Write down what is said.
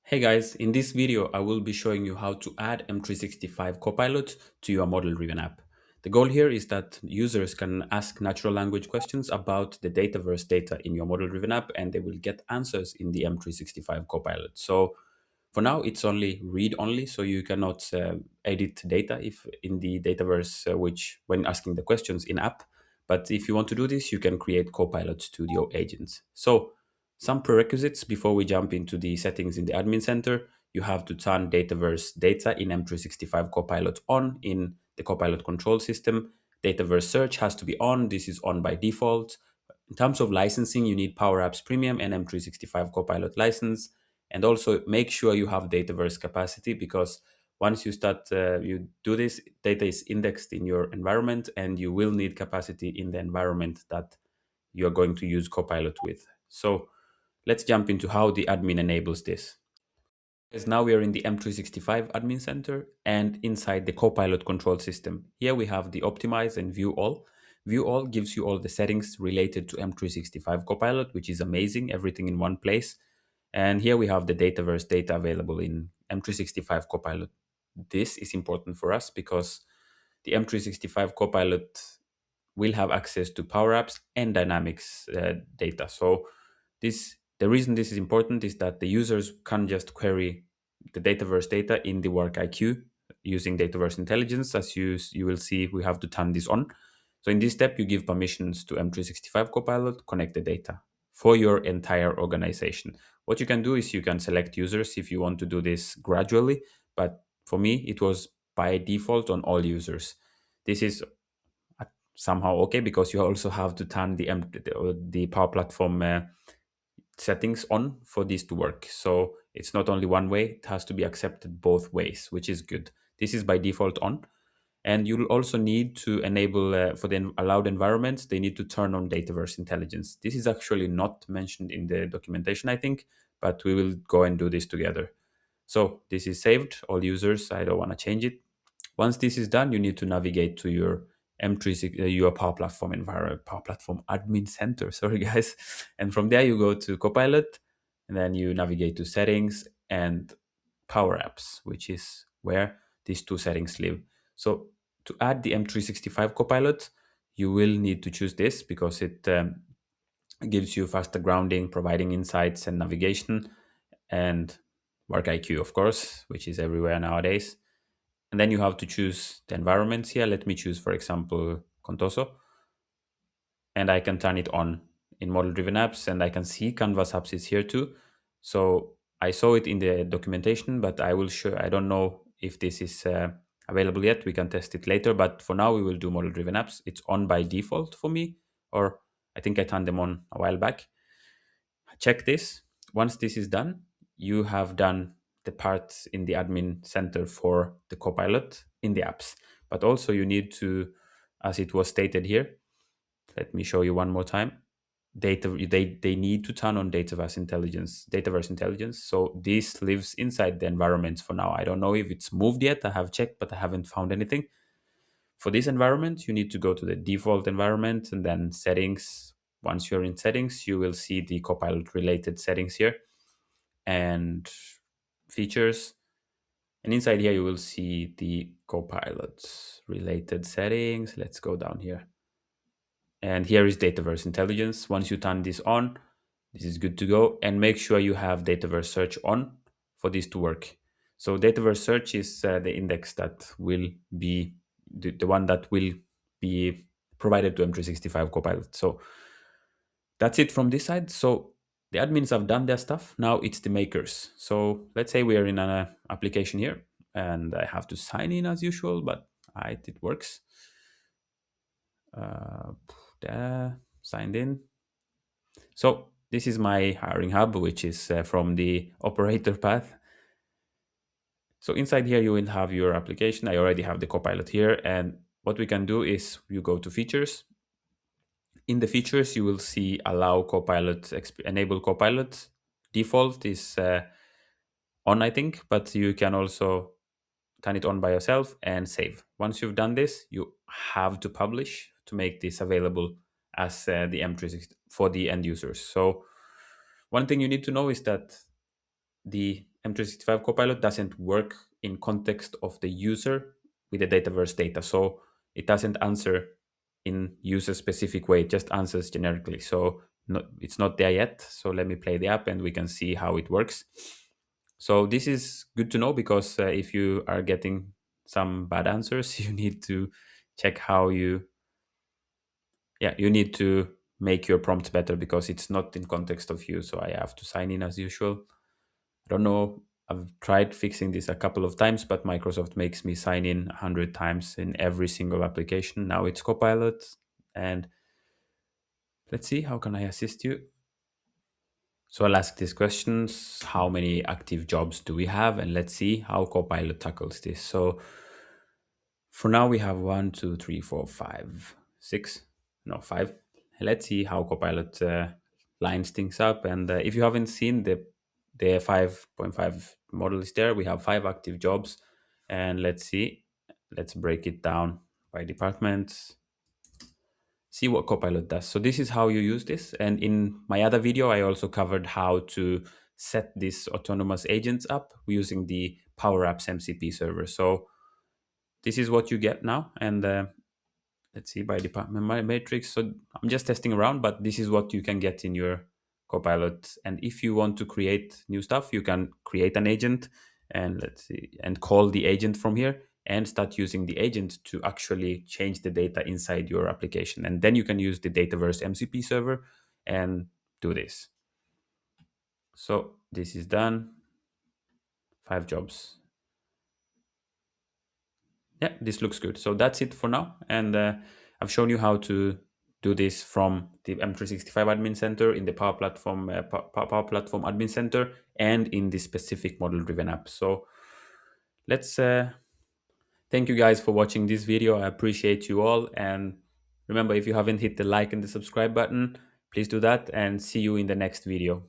Hey guys, in this video I will be showing you how to add M365 Copilot to your model-driven app. The goal here is that users can ask natural language questions about the Dataverse data in your model-driven app and they will get answers in the M365 Copilot. So for now it's only read-only, so you cannot edit data if in the Dataverse which when asking the questions in app. But if you want to do this, you can create Copilot Studio agents. So some prerequisites before we jump into the settings in the admin center. You have to turn Dataverse data in M365 Copilot on in the Copilot control system. Dataverse Search has to be on. This is on by default. In terms of licensing, you need Power Apps Premium and M365 Copilot license. And also make sure you have Dataverse capacity because once you start, you do this, data is indexed in your environment and you will need capacity in the environment that you're going to use Copilot with. So let's jump into how the admin enables this. As now we are in the M365 admin center and inside the Copilot control system. Here we have the optimize and view all. View all gives you all the settings related to M365 Copilot, which is amazing, everything in one place. And here we have the Dataverse data available in M365 Copilot. This is important for us because the M365 Copilot will have access to Power Apps and Dynamics data. So the reason this is important is that the users can just query the Dataverse data in the Work IQ using Dataverse Intelligence. As you will see, we have to turn this on. So in this step, you give permissions to M365 Copilot, connect the data for your entire organization. What you can do is you can select users if you want to do this gradually, but for me, it was by default on all users. This is somehow okay because you also have to turn the Power Platform settings on for this to work. So it's not only one way; it has to be accepted both ways, which is good. This is by default on, and you'll also need to enable for the allowed environments. They need to turn on Dataverse Intelligence. This is actually not mentioned in the documentation, I think, but we will go and do this together. So this is saved. All users. I don't want to change it. Once this is done, you need to navigate to your M3, your Power Platform environment, Power Platform admin center. Sorry, guys. And from there, you go to Copilot, and then you navigate to settings and Power Apps, which is where these two settings live. So to add the M365 Copilot, you will need to choose this because it gives you faster grounding, providing insights and navigation, and Work IQ, of course, which is everywhere nowadays. And then you have to choose the environments here. Let me choose, for example, Contoso, and I can turn it on in model-driven apps, and I can see Canvas apps is here too. So I saw it in the documentation, but I will show. I don't know if this is available yet. We can test it later, but for now we will do model-driven apps. It's on by default for me, or I think I turned them on a while back. Check this. Once this is done, you have done the parts in the admin center for the Copilot in the apps. But also you need to, as it was stated here, let me show you one more time. They need to turn on Dataverse Intelligence. So this lives inside the environments for now. I don't know if it's moved yet. I have checked, but I haven't found anything. For this environment, you need to go to the default environment and then settings. Once you're in settings, you will see the Copilot related settings here and features. And inside here, you will see the Copilot related settings. Let's go down here. And here is Dataverse Intelligence. Once you turn this on, this is good to go. And make sure you have Dataverse Search on for this to work. So Dataverse Search is the index that will be the one that will be provided to M365 Copilot. So that's it from this side. So the admins have done their stuff. Now it's the makers. So let's say we are in an application here and I have to sign in as usual, but it works. Uh, there, signed in. So this is my hiring hub, which is from the operator path. So inside here, you will have your application. I already have the Copilot here. And what we can do is you go to features. In the features, you will see allow Copilot, enable Copilot. Default is on, I think, but you can also turn it on by yourself and save. Once you've done this, you have to publish to make this available as the M360 for the end users. So one thing you need to know is that the M365 Copilot doesn't work in context of the user with the Dataverse data. So it doesn't answer in user specific way, it just answers generically. So it's not there yet. So let me play the app and we can see how it works. So this is good to know because if you are getting some bad answers, you need to check how you need to make your prompt better because it's not in context of you. So I have to sign in as usual. I don't know. I've tried fixing this a couple of times, but Microsoft makes me sign in 100 times in every single application. Now it's Copilot. And let's see, how can I assist you? So I'll ask these questions. How many active jobs do we have? And let's see how Copilot tackles this. So for now, we have one, two, three, four, five, six, no, five. Let's see how Copilot lines things up. And if you haven't seen the 5.5 model is there, we have 5 active jobs. And let's see, let's break it down by departments, see what Copilot does. So this is how you use this. And in my other video, I also covered how to set these autonomous agents up using the Power Apps MCP server. So this is what you get now. And let's see, by department matrix. So I'm just testing around, but this is what you can get in your Copilot. And if you want to create new stuff, you can create an agent and let's see, and call the agent from here and start using the agent to actually change the data inside your application. And then you can use the Dataverse MCP server and do this. So this is done. 5 jobs. Yeah, this looks good. So that's it for now. And I've shown you how to do this from the M365 Admin Center in the Power Platform Power Platform Admin Center and in the specific model-driven app. So let's thank you guys for watching this video. I appreciate you all. And remember, if you haven't hit the like and the subscribe button, please do that and see you in the next video.